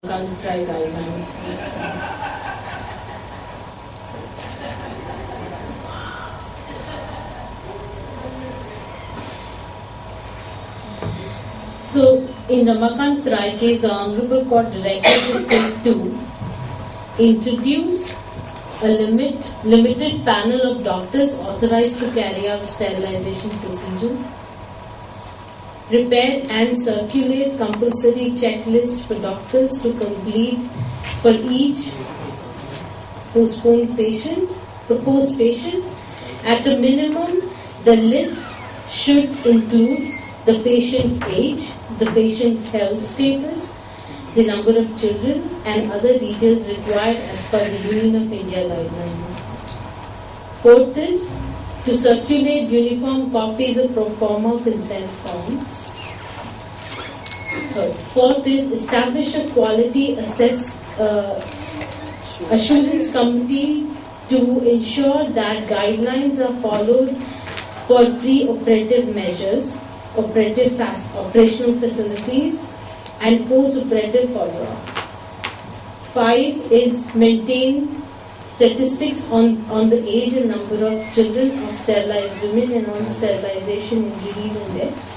Try guidelines, please. So, in Ramakant Rai case, the Honorable Court directed the state to introduce a limited panel of doctors authorized to carry out sterilization procedures, prepare and circulate compulsory checklist for doctors to complete for each proposed patient. At a minimum, the list should include the patient's age, the patient's health status, the number of children, and other details required as per the Union of India guidelines. Fourth is to circulate uniform copies of pro forma consent forms. Fourth is establish a quality assurance committee to ensure that guidelines are followed for pre-operative measures, operational facilities, and post-operative follow-up. 5 is maintain statistics on the age and number of children of sterilized women and on sterilization injuries and deaths.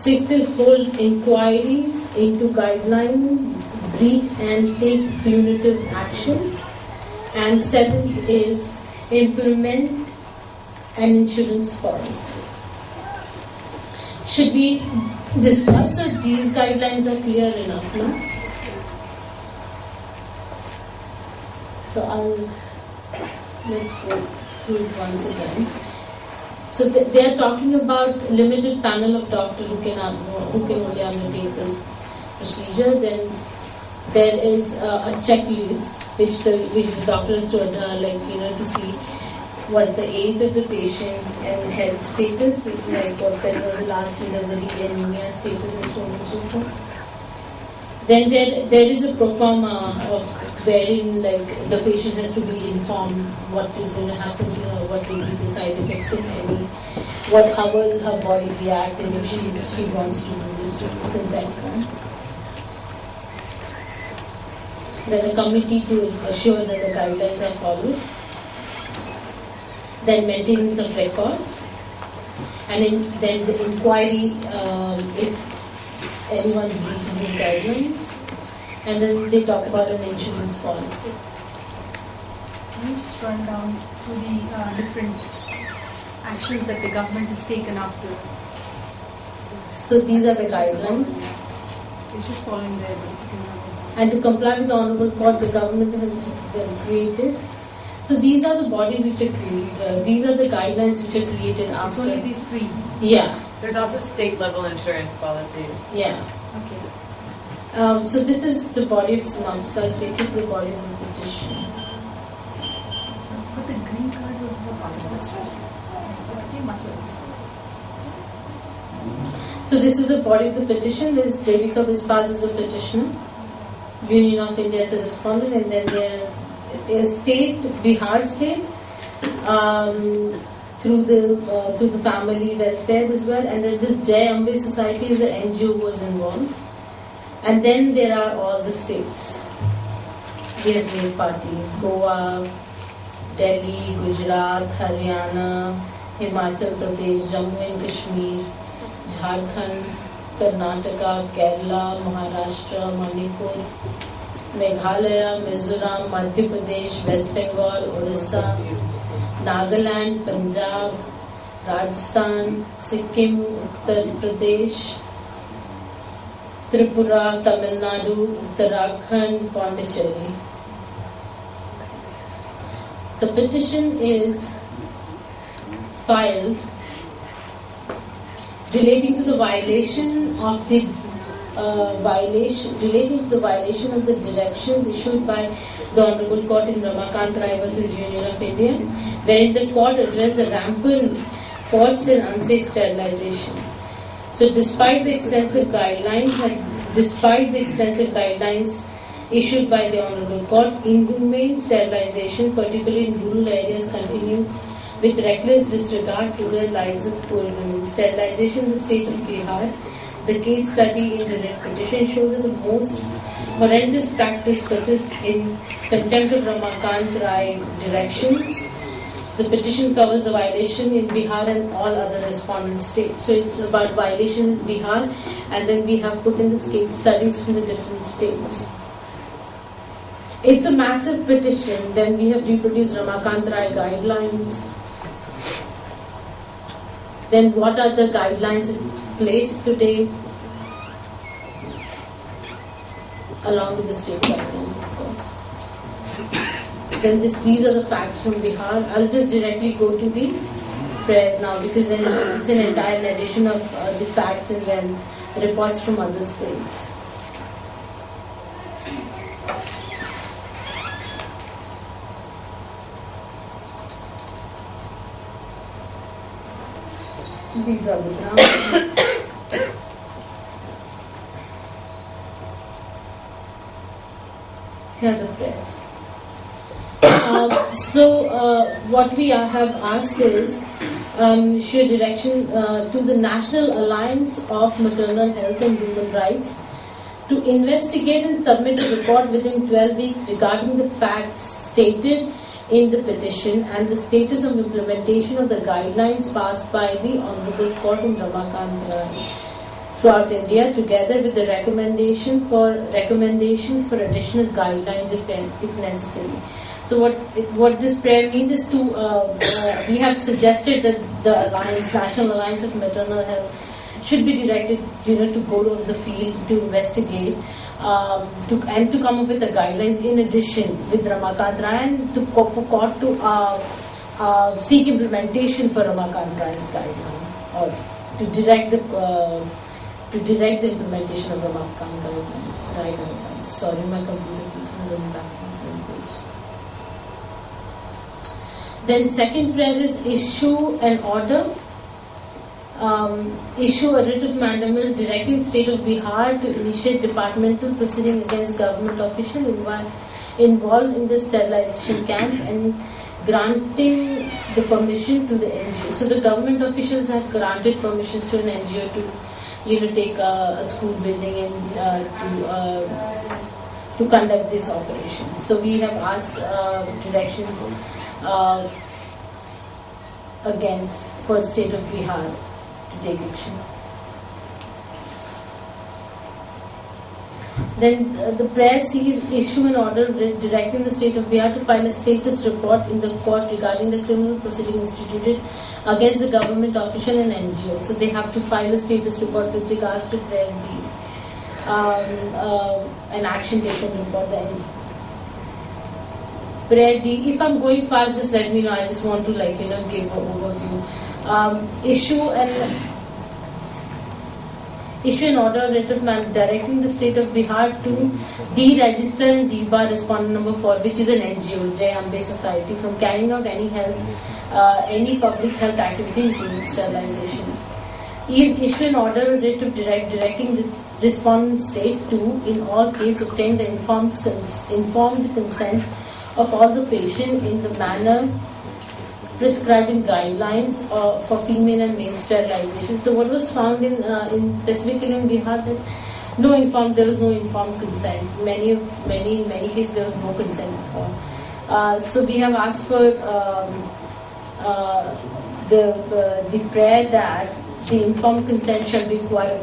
6 is hold inquiries into guideline breach and take punitive action. And 7th is implement an insurance policy. Should we discuss if these guidelines are clear enough now? So let's go through it once again. So they are talking about limited panel of doctors who can only undertake this procedure. Then there is a checklist which the doctor has to to see what's the age of the patient and health status. Is like what was the last year of the anemia status and so on and so forth. Then there is a pro forma of wherein the patient has to be informed what is going to happen to her, what will be the side effects if any, how will her body react, and if she wants to do this consent form. Then a committee to assure that the guidelines are followed. Then maintenance of records, and then the inquiry if anyone breaches these guidelines, and then they talk about an insurance policy. Can you just run down through the different actions that the government has taken after? So these are the guidelines. It's just following there. And to comply with the Honorable Court, the government has created. So these are the bodies which are created. These are the guidelines which are created after. It's only these 3. Yeah. There's also state level insurance policies. Yeah. Okay. So this is the body of Samsal, take it the body of the petition. But the green card was not part of this, right? I think much of it. So this is the body of the petition. There is Devika Bispas as a petitioner, Union of India as a respondent, and then there is state, Bihar state, through the family welfare as well, and then this Jai Ambe Society is the NGO was involved, and then there are all the states. We have made party: Goa, Delhi, Gujarat, Haryana, Himachal Pradesh, Jammu and Kashmir, Jharkhand, Karnataka, Kerala, Maharashtra, Manipur, Meghalaya, Mizoram, Madhya Pradesh, West Bengal, Orissa, Nagaland, Punjab, Rajasthan, Sikkim, Uttar Pradesh, Tripura, Tamil Nadu, Uttarakhand, Pondicherry. The petition is filed relating to the violation of the violation of the directions issued by the Honorable Court in Ramakant Rai versus Union of India, wherein the court addressed the rampant forced and unsafe sterilization. So despite the extensive guidelines issued by the Honorable Court, inhumane sterilization, particularly in rural areas, continue with reckless disregard to the lives of poor women. Sterilization in the state of Bihar. The case study in the petition shows that the most horrendous practice persists in contempt of Ramakant Rai directions. The petition covers the violation in Bihar and all other respondent states. So it's about violation in Bihar, and then we have put in this case studies from the different states. It's a massive petition. Then we have reproduced Ramakant Rai guidelines. Then what are the guidelines in place today? Along with the state guidelines, of course. Then these are the facts from Bihar. I'll just directly go to the prayers now, because then it's an entire narration of the facts and then reports from other states. These are the grounds. Here are the prayers. What we have asked is share direction to the National Alliance of Maternal Health and Human Rights to investigate and submit a report within 12 weeks regarding the facts stated in the petition and the status of implementation of the guidelines passed by the Honorable Court in Ramakant Rai throughout India, together with the recommendations for additional guidelines if necessary. So what this prayer means is to we have suggested that the National Alliance of Maternal Health should be directed, to go to the field to investigate, and to come up with the guidelines in addition with Ramakant Rai, and for court to seek implementation for Ramakant Rai's guideline, or to direct the implementation of Ramakant guidelines. Sorry, my computer keeps going back to the same page. Then second prayer is issue an order, issue a writ of mandamus directing the state of Bihar to initiate departmental proceeding against government official involved in the sterilization camp and granting the permission to the NGO. So the government officials have granted permissions to an NGO to take a school building and to conduct these operations. So we have asked directions against for the state of Bihar to take action. Then the prayer sees issue an order directing the state of Bihar to file a status report in the court regarding the criminal proceeding instituted against the government official and NGO. So they have to file a status report with regards to prayer B, an action taken report. Then prayer D. If I'm going fast, just let me know. I just want to give an overview. Issue an order writ of directing the state of Bihar to deregister and debar respondent number 4, which is an NGO, Jai Ambe Society, from carrying out any public health activity, including sterilization. Issue an order writ of directing the respondent state to, in all cases, obtain the informed consent of all the patient in the manner prescribed in guidelines for female and male sterilization. So what was found in specifically in Bihar, that there was no informed consent. Many cases there was no consent at all. So we have asked for the prayer that the informed consent shall be required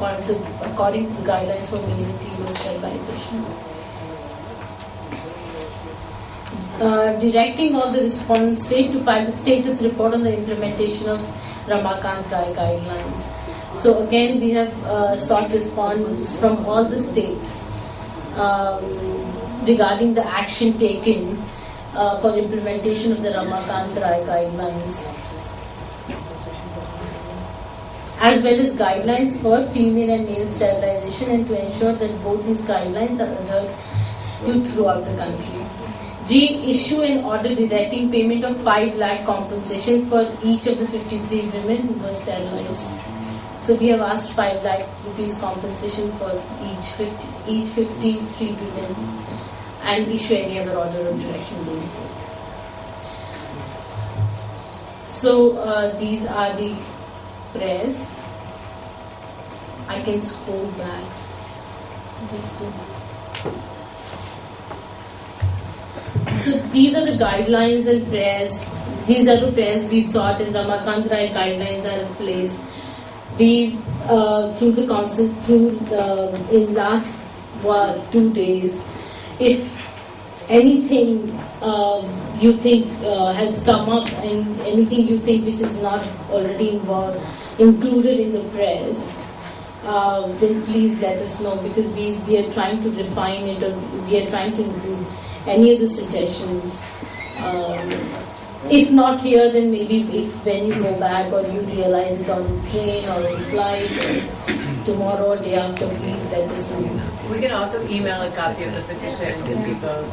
according to the guidelines for male and female sterilization. Directing all the respondent state to file the status report on the implementation of Ramakant Rai guidelines. So again, we have sought responses from all the states regarding the action taken for implementation of the Ramakant Rai guidelines, as well as guidelines for female and male sterilization, and to ensure that both these guidelines are adhered to throughout the country. G. Issue an order directing payment of 5 lakh compensation for each of the 53 women who were sterilized. So we have asked 5 lakh rupees compensation for each 53 women, and issue any other order of direction going forward. So these are the prayers. I can scroll back just to So these are the guidelines and prayers. These are the prayers we sought, and Ramakant Rai guidelines are in place. We, through the council, in last 2 days, if anything you think has come up and anything you think which is not already included in the prayers, then please let us know, because we are trying to refine it, or we are trying to improve any of the suggestions. If not here, then maybe when you go back or you realize it on the train or on flight or tomorrow or day after, please let us know. We can also email a copy of the petition to people.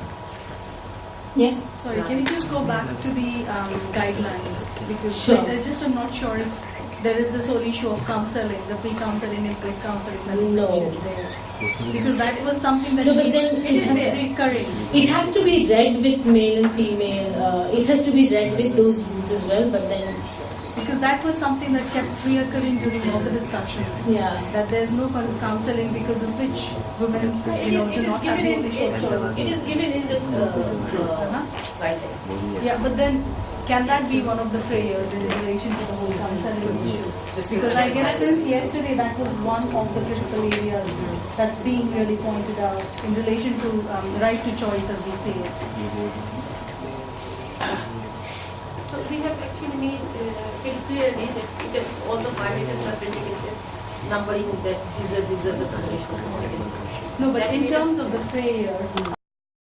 Yes. Sorry, can you just go back to the guidelines? Because Sure. I'm not sure if there is this whole issue of counseling, the pre-counseling and post-counseling that is No. mentioned there. Because that was something that No, but then it is there recurring. It has to be read with male and female. It has to be read with those rules as well. But then, Because that was something that kept reoccurring during all the discussions. yeah. That there's no counseling because of which women, do not have the initial choice. It is given in the Uh-huh. guideline. Yeah, but then can that be one of the prayers in relation to the whole counseling issue? Because I guess since yesterday that was one of the critical areas that's being really pointed out in relation to right to choice as we see it. So we have actually made very clearly that it is all the 5 items have been taken place, numbering that these are the conditions. No, but in terms of the prayer,